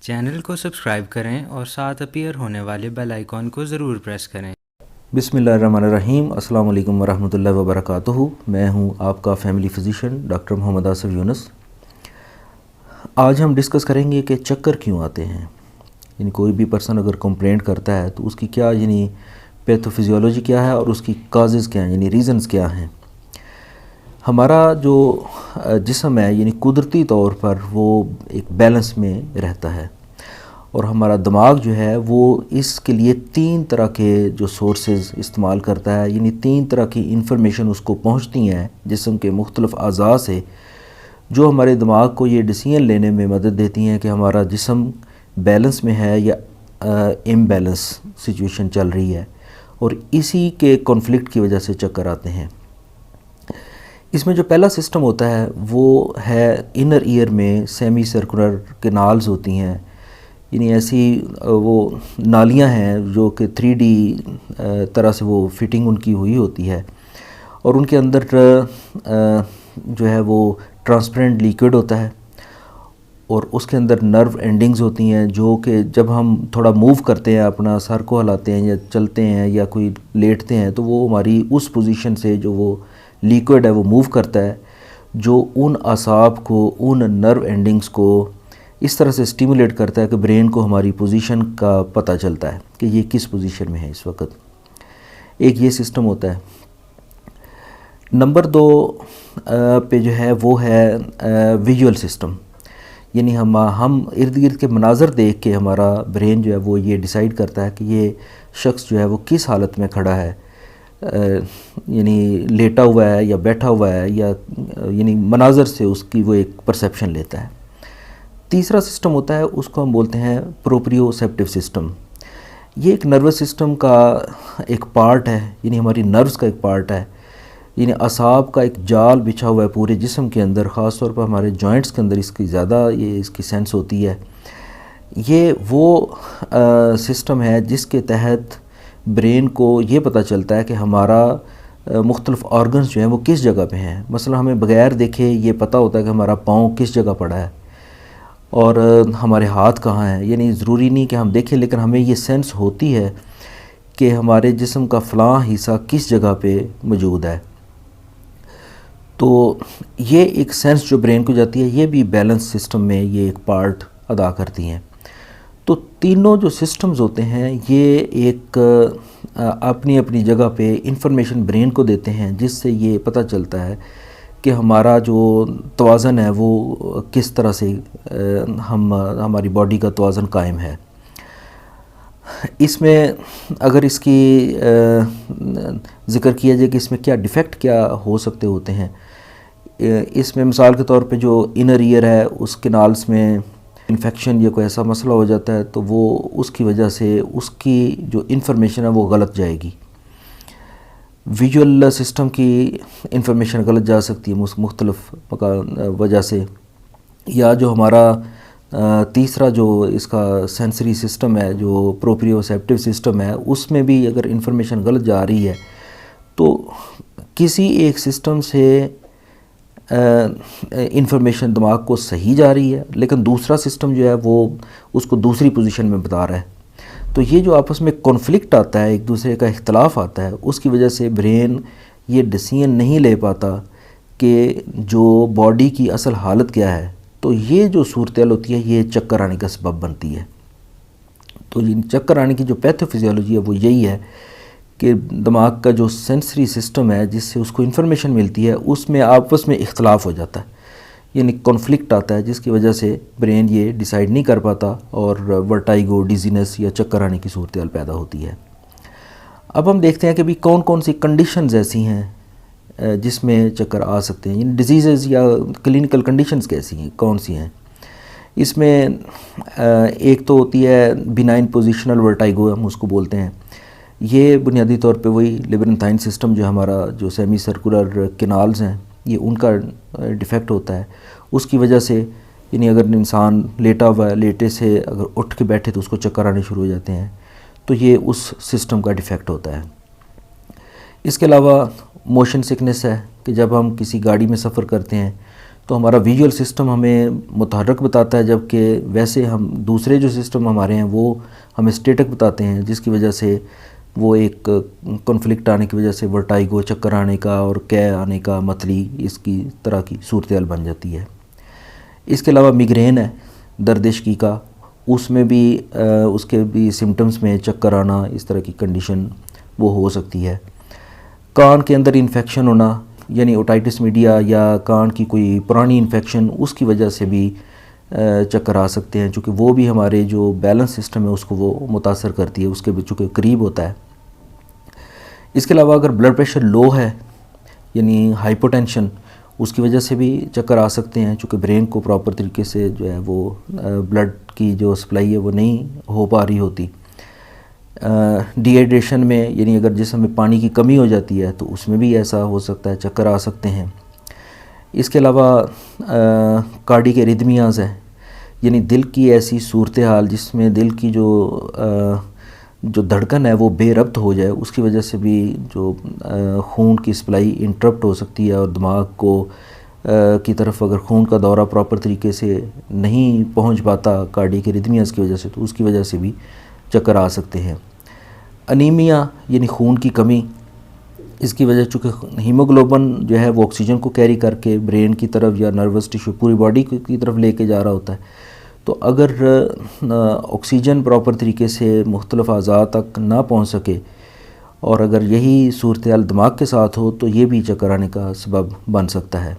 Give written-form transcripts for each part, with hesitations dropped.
Channel को subscribe करें और साथ अपीयर होने वाले बेल आइकॉन को ज़रूर प्रेस करें। बिस्मिल्लाहिर्रहमानिर्रहीम। अस्सलाम वालेकुम वरहमतुल्लाहि वबरकातुहू। मैं हूं आपका family physician doctor Mohammad Asif Yunus. आज हम डिस्कस करेंगे कि चक्कर क्यों आते हैं। यानी कोई भी पर्सन अगर कंप्लेंट करता है तो उसकी क्या यानी पैथोफिजियोलॉजी क्या है और उसकी काजेज़ क्या हैं, यानी रीज़न्स क्या हैं। हमारा जो जिस्म है यानी कुदरती तौर पर वो एक बैलेंस में रहता है और हमारा दिमाग जो है वो इसके लिए 3 तरह के जो सोर्सेज इस्तेमाल करता है, यानी 3 तरह की इंफॉर्मेशन उसको पहुंचती हैं जिस्म के मुख्तलिफ़ अज़ा से, जो हमारे दिमाग को ये डिसीजन लेने में मदद देती हैं कि हमारा जिस्म बैलेंस में है या इम्बैलेंस सिचुएशन चल रही है, और इसी के कॉन्फ्लिक्ट की वजह से चक्कर आते हैं। इसमें जो पहला सिस्टम होता है वो है इनर ईयर में सेमी सर्कुलर कैनाल्स होती हैं, यानी ऐसी वो नालियां हैं जो कि 3D तरह से वो फिटिंग उनकी हुई होती है और उनके अंदर जो है वो ट्रांसपेरेंट लिक्विड होता है और उसके अंदर नर्व एंडिंग्स होती हैं जो कि जब हम थोड़ा मूव करते हैं, अपना सर को हिलाते हैं या चलते हैं या कोई लेटते हैं, तो वो हमारी उस पोजीशन से जो वो लिक्विड है वो मूव करता है, जो उन असाब को, उन नर्व एंडिंग्स को इस तरह से स्टिमुलेट करता है कि ब्रेन को हमारी पोजीशन का पता चलता है कि ये किस पोजीशन में है इस वक्त। एक ये सिस्टम होता है। नंबर 2 पे जो है वो है विजुअल सिस्टम, यानी हम इर्द गिर्द के मनाज़र देख के हमारा ब्रेन जो है वो ये डिसाइड करता है कि ये शख्स जो है वो किस हालत में खड़ा है, यानी लेटा हुआ है या बैठा हुआ है, या यानी मनाज़र से उसकी वो एक परसेप्शन लेता है। तीसरा सिस्टम होता है, उसको हम बोलते हैं प्रोप्रियोसेप्टिव सिस्टम। ये एक नर्वस सिस्टम का एक पार्ट है, यानी हमारी नर्व्स का एक पार्ट है, यानी असाब का एक जाल बिछा हुआ है पूरे जिस्म के अंदर, ख़ास तौर पर हमारे जॉइंट्स के अंदर इसकी ज़्यादा इसकी सेंस होती है। ये वो सिस्टम है जिसके तहत ब्रेन को ये पता चलता है कि हमारा मुख्तलिफ़ ऑर्गन्स जो हैं वो किस जगह पे हैं। मसला हमें बग़ैर देखे ये पता होता है कि हमारा पाँव किस जगह पड़ा है और हमारे हाथ कहाँ हैं, यानी ज़रूरी नहीं कि हम देखें, लेकिन हमें ये सेंस होती है कि हमारे जिस्म का फ़लाँ हिस्सा किस जगह पे मौजूद है। तो ये एक सेंस जो ब्रेन को जाती है, ये भी बैलेंस सिस्टम में ये एक पार्ट अदा करती हैं। तो तीनों जो सिस्टम्स होते हैं ये एक अपनी अपनी जगह पे इंफॉर्मेशन ब्रेन को देते हैं, जिससे ये पता चलता है कि हमारा जो तवाज़न है वो किस तरह से हमारी बॉडी का तवाज़न कायम है। इसमें अगर इसकी ज़िक्र किया जाए कि इसमें क्या डिफ़ेक्ट क्या हो सकते होते हैं, इसमें मिसाल के तौर पे जो इनर ईयर है उस कैनाल्स में इन्फेक्शन या कोई ऐसा मसला हो जाता है तो वो उसकी वजह से उसकी जो इंफॉर्मेशन है वो गलत जाएगी। विजुअल सिस्टम की इंफॉर्मेशन गलत जा सकती है मुख्तलिफ वजह से, या जो हमारा तीसरा जो इसका सेंसरी सिस्टम है, जो प्रोप्रियोसेप्टिव सिस्टम है, उसमें भी अगर इंफॉर्मेशन गलत जा रही है तो किसी एक सिस्टम से इंफॉर्मेशन दिमाग को सही जा रही है, लेकिन दूसरा सिस्टम जो है वो उसको दूसरी पोजीशन में बता रहा है। तो ये जो आपस में कॉन्फ्लिक्ट आता है, एक दूसरे का इख्तलाफ आता है, उसकी वजह से ब्रेन ये डिसीजन नहीं ले पाता कि जो बॉडी की असल हालत क्या है। तो ये जो सूरत होती है ये चक्कर आने का सबब बनती है। तो चक्कर आने की जो पैथोफिजियोलॉजी है वो यही है कि दिमाग का जो सेंसरी सिस्टम है जिससे उसको इन्फॉर्मेशन मिलती है उसमें आपस में इख्तलाफ हो जाता है, यानी कॉन्फ्लिक्ट आता है, जिसकी वजह से ब्रेन ये डिसाइड नहीं कर पाता और वर्टाइगो, डिजीनेस या चक्कर आने की सूरत पैदा होती है। अब हम देखते हैं कि भी कौन कौन सी कंडीशंस ऐसी हैं जिसमें चक्कर आ सकते हैं, यानी डिजीज़ या क्लिनिकल कंडीशंस कैसी हैं, कौन सी हैं। इसमें एक तो होती है बिनाइन पोजिशनल वर्टाइगो, हम उसको बोलते हैं। ये बुनियादी तौर पे वही लेबरेंथाइन सिस्टम जो हमारा जो सेमी सर्कुलर कैनाल्स हैं ये उनका डिफेक्ट होता है। उसकी वजह से यानी अगर इंसान लेटा हुआ है, लेटे से अगर उठ के बैठे तो उसको चक्कर आने शुरू हो जाते हैं, तो ये उस सिस्टम का डिफेक्ट होता है। इसके अलावा मोशन सिकनेस है कि जब हम किसी गाड़ी में सफ़र करते हैं तो हमारा विजुअल सिस्टम हमें मुतहर्रिक बताता है, जबकि वैसे हम दूसरे जो सिस्टम हमारे हैं वो हमें स्टैटिक बताते हैं, जिसकी वजह से वो एक कॉन्फ्लिक्ट आने की वजह से वर्टाइगो, चक्कर आने का और कै आने का, मतली, इसकी तरह की सूरत हाल बन जाती है। इसके अलावा मिग्रेन है, दर्द इश्की का, उसमें भी उसके भी सिम्टम्स में चक्कर आना, इस तरह की कंडीशन वो हो सकती है। कान के अंदर इन्फेक्शन होना, यानी ओटाइटिस मीडिया या कान की कोई पुरानी इन्फेक्शन, उसकी वजह से भी चक्कर आ सकते हैं, चूँकि वो भी हमारे जो बैलेंस सिस्टम है उसको वो मुतासर करती है, उसके चूँकि करीब होता है। इसके अलावा अगर ब्लड प्रेशर लो है, यानी हाइपोटेंशन, उसकी वजह से भी चक्कर आ सकते हैं, चूँकि ब्रेन को प्रॉपर तरीके से जो है वो ब्लड की जो सप्लाई है वो नहीं हो पा रही होती। डिहाइड्रेशन में, यानी अगर जिस्म में पानी की कमी हो जाती है तो उसमें भी ऐसा हो सकता है, चक्कर आ सकते हैं। इसके अलावा कार्डिक एरिथमियाज़ है, यानी दिल की ऐसी सूरत हाल जिसमें दिल की जो धड़कन है वो बेरब्त हो जाए, उसकी वजह से भी जो खून की सप्लाई इंटरप्ट हो सकती है और दिमाग को की तरफ अगर खून का दौरा प्रॉपर तरीके से नहीं पहुंच पाता कार्डिक एरिथमियाज़ की वजह से, तो उसकी वजह से भी चक्कर आ सकते हैं। अनीमिया यानी खून की कमी, इसकी वजह चूँकि हीमोग्लोबिन जो है वो ऑक्सीजन को कैरी करके ब्रेन की तरफ या नर्वस टिश्यू पूरी बॉडी की तरफ लेके जा रहा होता है, तो अगर ऑक्सीजन प्रॉपर तरीके से मुख्तलिफ अज़ा तक ना पहुंच सके और अगर यही सूरत हाल दिमाग के साथ हो तो ये भी चक्कर आने का सबब बन सकता है।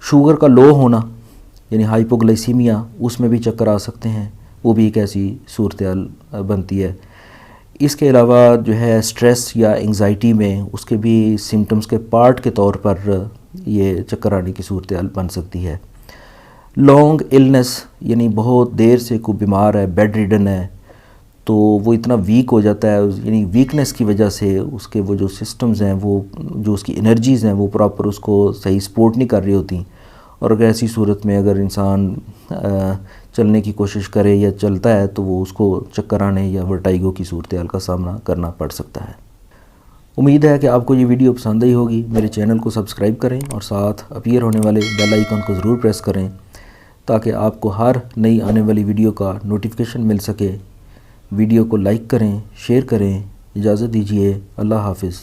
शुगर का लो होना यानी हाइपोग्लाइसीमिया, उसमें भी चक्कर आ सकते हैं, वो भी एक ऐसी सूरत हाल बनती है। इसके अलावा जो है स्ट्रेस या एंग्जाइटी में उसके भी सिम्टम्स के पार्ट के तौर पर ये चक्कर आने की सूरत हाल बन सकती है। लॉन्ग इलनेस, यानी बहुत देर से कोई बीमार है, बेड रिडन है, तो वो इतना वीक हो जाता है, यानी वीकनेस की वजह से उसके वो जो सिस्टम्स हैं, वो जो उसकी एनर्जीज़ हैं वो प्रॉपर उसको सही सपोर्ट नहीं कर रही होती। और अगर ऐसी सूरत में अगर इंसान चलने की कोशिश करे या चलता है तो वो उसको चक्कर आने या वर्टाइगो की सूरत हाल का सामना करना पड़ सकता है। उम्मीद है कि आपको ये वीडियो पसंद आई होगी। मेरे चैनल को सब्सक्राइब करें और साथ अपीयर होने वाले बेल आइकन को ज़रूर प्रेस करें ताकि आपको हर नई आने वाली वीडियो का नोटिफिकेशन मिल सके। वीडियो को लाइक करें, शेयर करें। इजाज़त दीजिए, अल्लाह हाफ़िज़।